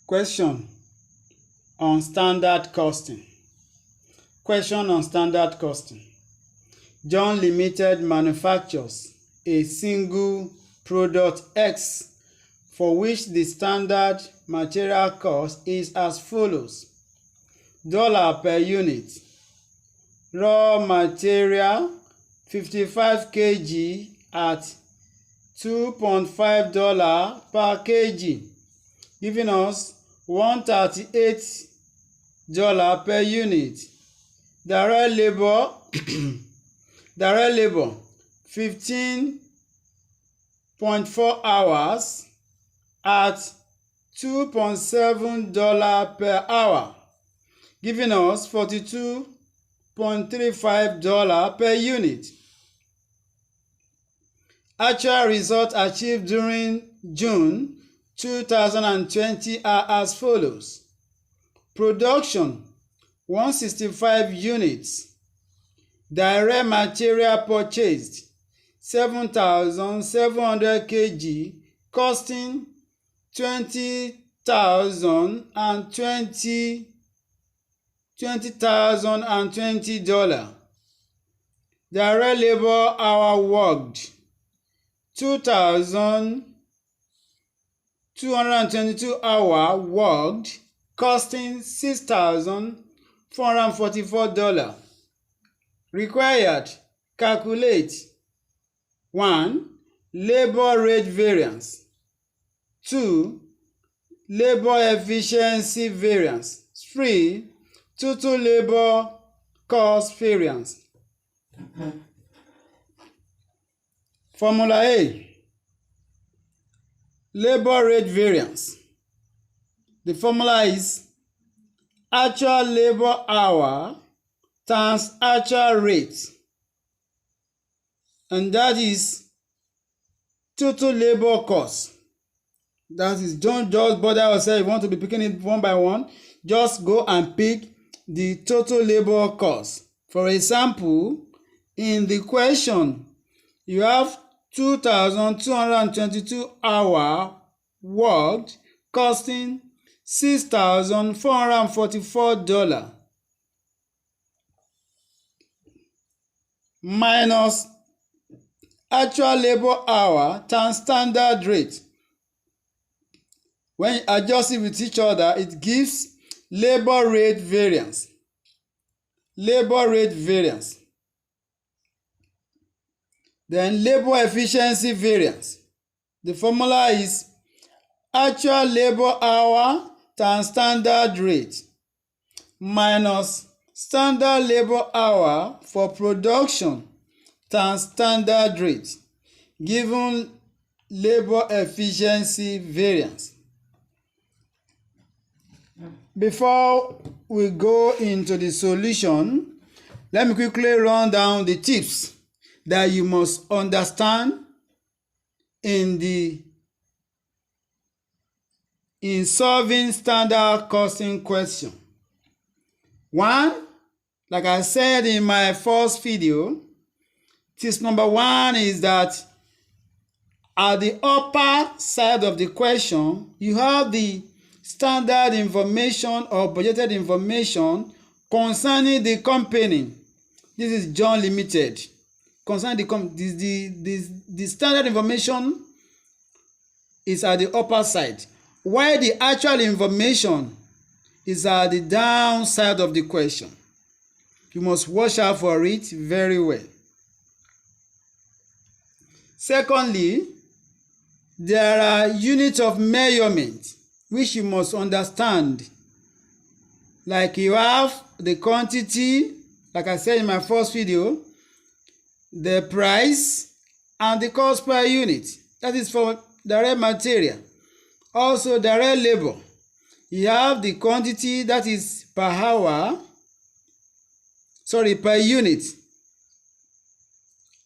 Question on standard costing. Question on standard costing. John Limited manufactures a single product X for which the standard material cost is as follows: $ per unit. Raw material 55 kg at $2.5 per kg, giving us $138 per unit. Direct labor 15.4 hours at $2.7 per hour, giving us $42.35 per unit. Actual results achieved during June 2020 are as follows: production 165 units, direct material purchased 7,700 kg, costing $20,020. Direct labor hour worked 2,222 hours worked, costing $6,444. Required: calculate 1. Labor rate variance, 2. Labor efficiency variance, 3. Total labor cost variance. Formula A. Labor rate variance. The formula is actual labor hour times actual rate, and that is total labor cost. That is, don't just bother yourself. If you want to be picking it one by one, just go and pick the total labor cost. For example, in the question, you have 2,222 hours worked, costing $6,444, minus actual labor hour times standard rate. When you adjust it with each other, it gives labor rate variance. Labor rate variance. Then labor efficiency variance. The formula is actual labor hour times standard rate minus standard labor hour for production times standard rate, given labor efficiency variance. Before we go into the solution, let me quickly run down the tips that you must understand in solving standard costing question. 1, like I said in my first video, tip number 1 is that at the upper side of the question, you have the standard information or budgeted information concerning the company. This is John Limited. Concerning the standard information is at the upper side, while the actual information is at the downside of the question. You must watch out for it very well. Secondly, there are units of measurement which you must understand. Like you have the quantity, like I said in my first video, the price, and the cost per unit. That is for direct material. Also direct labor. You have the quantity, that is per hour, per unit.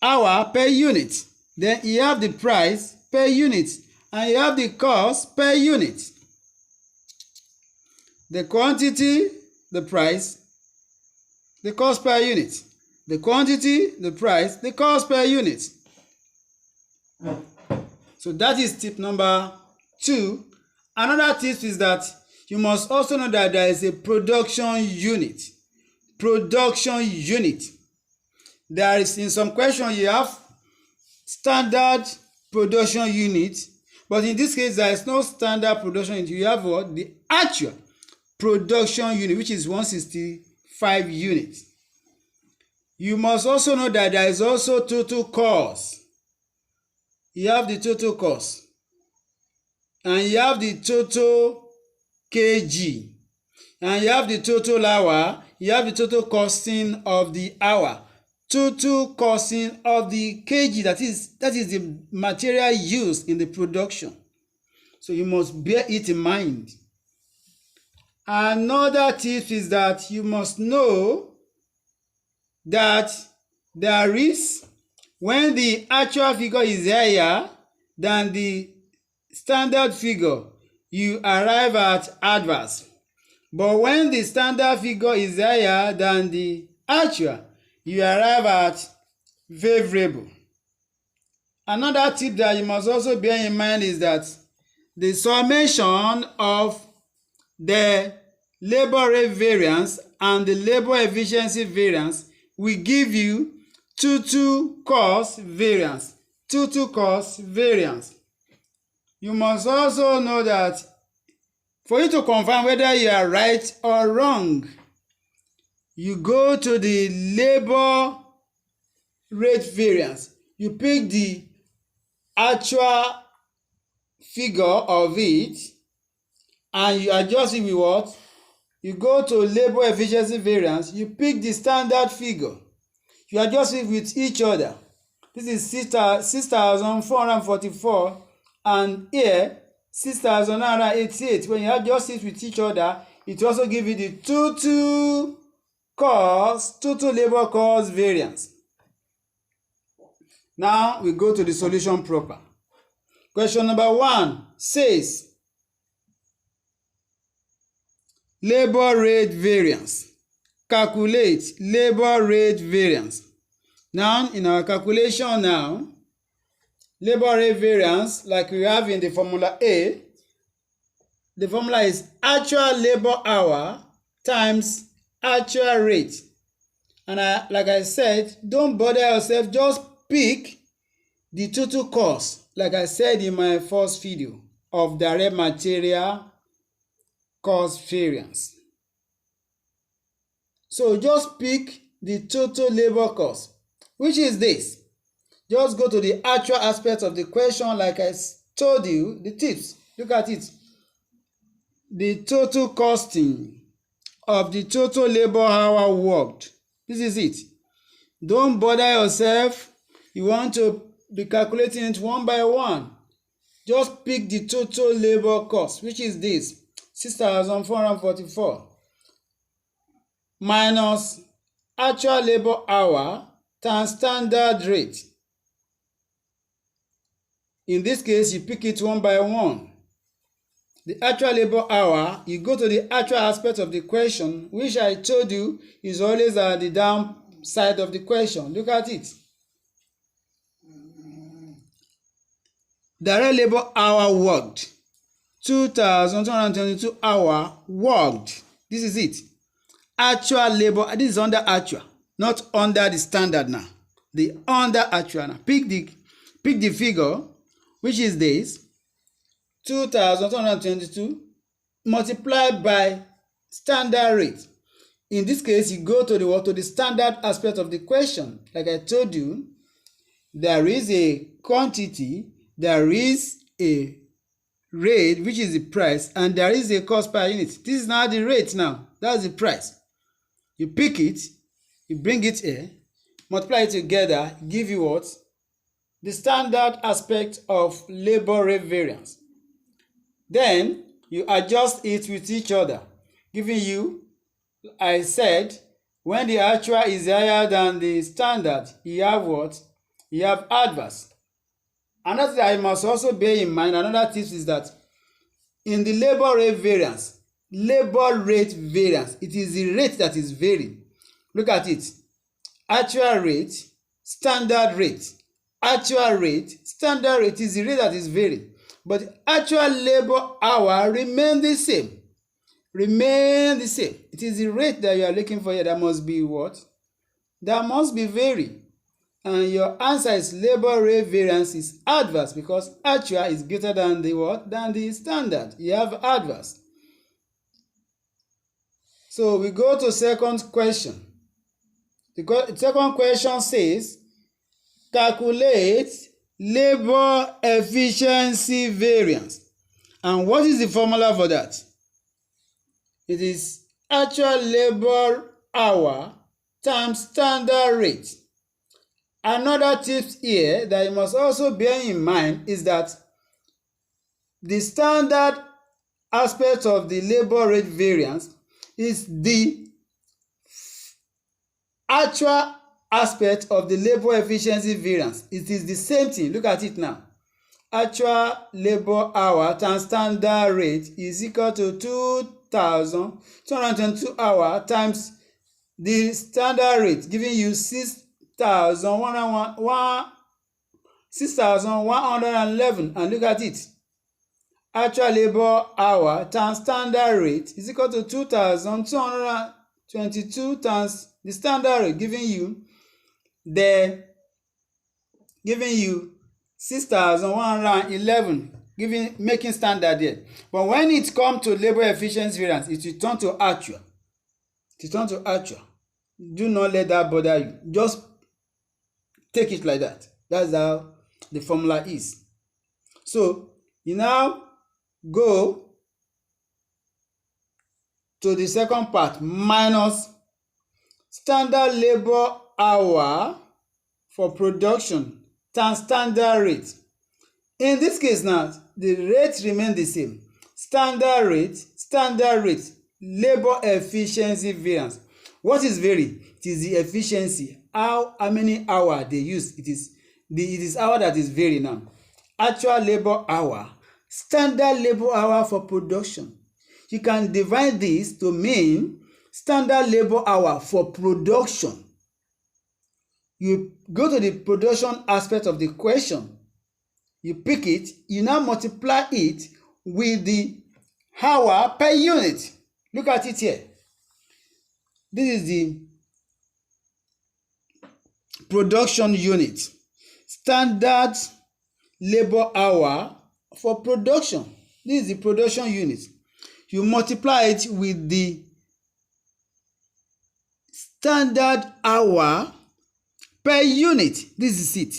Hour per unit. Then you have the price per unit, and you have the cost per unit. The quantity, the price, the cost per unit. The quantity, the price, the cost per unit. So that is tip number 2. Another tip is that You must also know that there is a production unit. Production unit. There is, in some questions, you have standard production unit, but in this case, there is no standard production unit. You have what? The actual production unit, which is 165 units. You must also know that there is also total cost. You have the total cost, and you have the total kg, and you have the total hour, you have the total costing of the hour, total costing of the kg, that is the material used in the production. So you must bear it in mind. Another tip is that you must know that there is, when the actual figure is higher than the standard figure, you arrive at adverse. But when the standard figure is higher than the actual, you arrive at favorable. Another tip that you must also bear in mind is that the summation of the labor rate variance and the labor efficiency variance will give you total cost variance. Total cost variance. You must also know that for you to confirm whether you are right or wrong, you go to the labor rate variance. You pick the actual figure of it and you adjust it with what? You go to labor efficiency variance. You pick the standard figure. You adjust it with each other. This is 6,444 and here 6,988. When you adjust it with each other, it also gives you the total cost, total labor cost variance. Now we go to the solution proper. Question number 1 says labor rate variance. Calculate labor rate variance. Now in our calculation now, labor rate variance, like we have in the formula A, the formula is actual labor hour times actual rate. And like I said, don't bother yourself, just pick the total cost, like I said in my first video, of direct material cost variance. So just pick the total labor cost, which is this. Just go to the actual aspect of the question, like I told you, the tips. Look at it. The total costing of the total labor hour worked. This is it. Don't bother yourself. You want to be calculating it one by one. Just pick the total labor cost, which is this, 6,444 minus actual labor hour times standard rate. In this case, you pick it one by one. The actual labor hour, you go to the actual aspect of the question, which I told you is always at the down side of the question. Look at it. Direct labor hour worked, 2,222 hour worked. This is it. Actual labor, this is under actual, not under the standard now. The under actual now. Pick the figure, which is this, 2,222 multiplied by standard rate. In this case, you go to the standard aspect of the question. Like I told you, there is a quantity, there is a rate, which is the price, and there is a cost per unit. This is now the rate now. That's the price. You pick it, you bring it here, multiply it together, give you what? The standard aspect of labor rate variance. Then you adjust it with each other, giving you, I said, when the actual is higher than the standard, you have what? You have adverse. Another thing I must also bear in mind, another tip is that in the labor rate variance, it is the rate that is varying. Look at it. Actual rate, standard rate. Actual rate, standard rate is the rate that is varying. But actual labor hour remain the same. remain the same. It is the rate that you are looking for here that must be what? That must be vary. And your answer is labor rate variance is adverse because actual is greater than the what? Than the standard. You have adverse. So we go to second question. The second question says, calculate labor efficiency variance. And what is the formula for that? It is actual labor hour times standard rate. Another tip here that you must also bear in mind is that the standard aspect of the labor rate variance is the actual aspect of the labor efficiency variance. It is the same thing. Look at it now. Actual labor hour times standard rate is equal to 2,222 hours times the standard rate, giving you 6,111. And look at it. Actual labor hour times standard rate is equal to 2,222 times the standard rate, giving you 6,111, making standard there. But when it comes to labor efficiency variance, it will turn to actual. Do not let that bother you. Just take it like that. That's how the formula is. So you now go to the second part, minus standard labor hour for production times standard rate. In this case now, the rate remain the same. Standard rate, labor efficiency variance. What is vary? It is the efficiency. How many hours they use. It is hour that is vary now. Actual labor hour, standard labor hour for production. You can divide this to mean standard labor hour for production. You go to the production aspect of the question. You pick it. You now multiply it with the hour per unit. Look at it here. This is the production unit. Standard labor hour for production. This is the production unit. You multiply it with the standard hour per unit. This is it.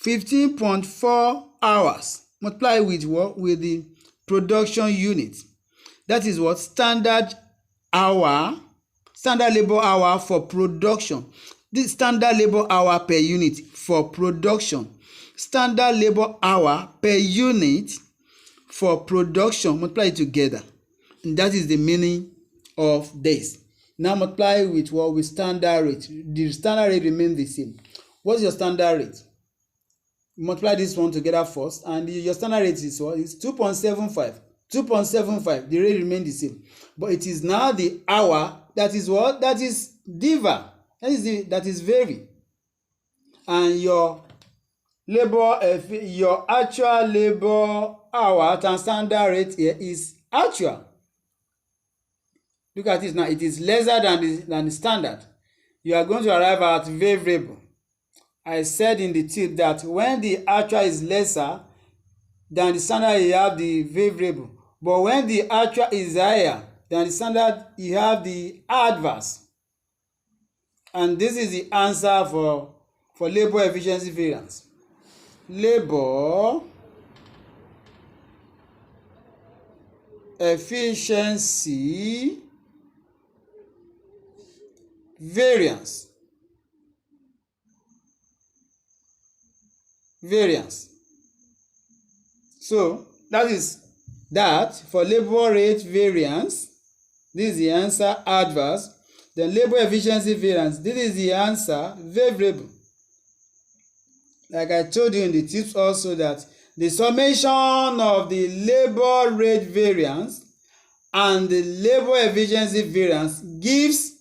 15.4 hours. Multiply with what? With the production unit. That is what? Standard labor hour for production. This standard labor hour per unit for production. Standard labor hour per unit for production. Multiply it together. And that is the meaning of this. Now multiply with what? With standard rate. The standard rate remains the same. What's your standard rate? Multiply this one together first, and your standard rate is what? It's 2.75. 2.75. The rate remains the same. But it is now the hour that is what? That is diva. That is vary. And your actual labor hour times standard rate here is actual. Look at this now. It is lesser than the standard. You are going to arrive at variable. I said in the tip that when the actual is lesser than the standard, you have the variable. But when the actual is higher than the standard, you have the adverse. And this is the answer for labor efficiency variance. Labor efficiency variance. So that is that for labor rate variance. This is the answer, adverse. Then labor efficiency variance. This is the answer, favorable. Like I told you in the tips also, that the summation of the labor rate variance and the labor efficiency variance gives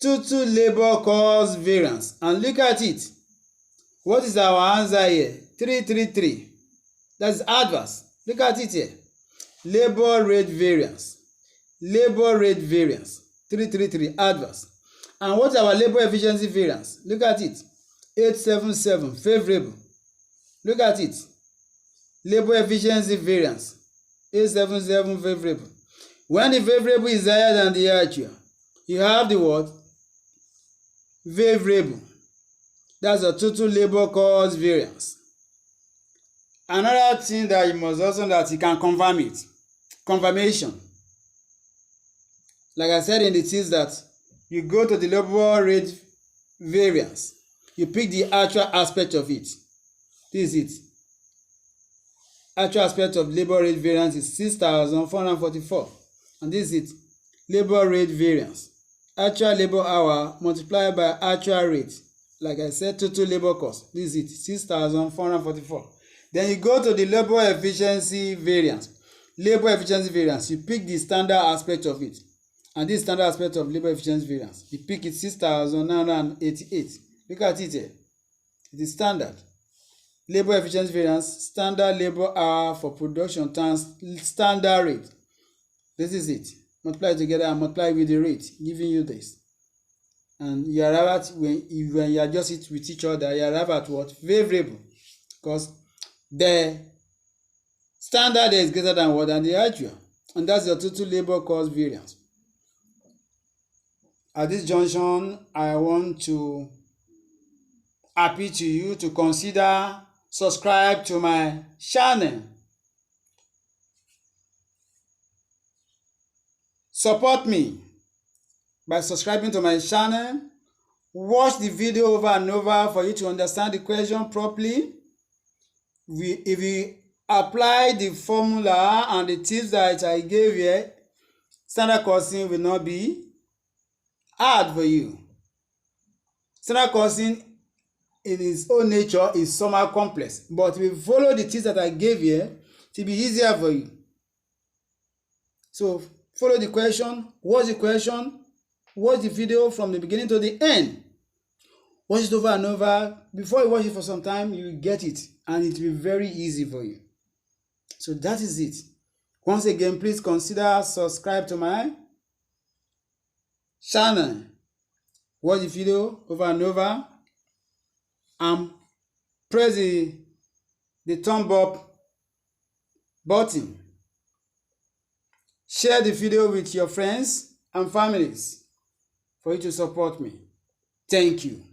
total labor cost variance. And look at it. What is our answer here? 333. That's adverse. Look at it here. labor rate variance, labor rate variance, 333 adverse. And what is our labor efficiency variance? Look at it, 877 favorable. Look at it, labor efficiency variance, 877 favorable. When the favorable is higher than the actual, you have the what? Favorable. That's a total labor cost variance. Another thing that you must also know that you can confirm it. Confirmation. Like I said in the text that you go to the labor rate variance. You pick the actual aspect of it. This is it. Actual aspect of labor rate variance is 6,444. And this is it. Labor rate variance. Actual labor hour multiplied by actual rate. Like I said, total labor cost. This is it. 6,444. Then you go to the labor efficiency variance. Labor efficiency variance. You pick the standard aspect of it. And this standard aspect of labor efficiency variance. You pick it 6,988. Look at it here. It is standard. Labor efficiency variance, standard labor hour for production times standard rate. This is it. Multiply it together and multiply with the rate, giving you this. And you arrive at, when you adjust it with each other, you arrive at what? Favorable. Because the standard is greater than what? Than the actual. And that's your total labor cost variance. At this junction, I want to appeal to you to consider subscribe to my channel. Support me by subscribing to my channel. Watch the video over and over for you to understand the question properly. If you apply the formula and the tips that I gave here, standard costing will not be hard for you. Standard costing in its own nature is somehow complex, but if you follow the tips that I gave here, it will be easier for you. So follow the question, watch the video from the beginning to the end. Watch it over and over. Before you watch it for some time, you will get it, and it will be very easy for you. So that is it. Once again, please consider subscribe to my channel. Watch the video over and over, and press the thumb up button. Share the video with your friends and families for you to support me. Thank you.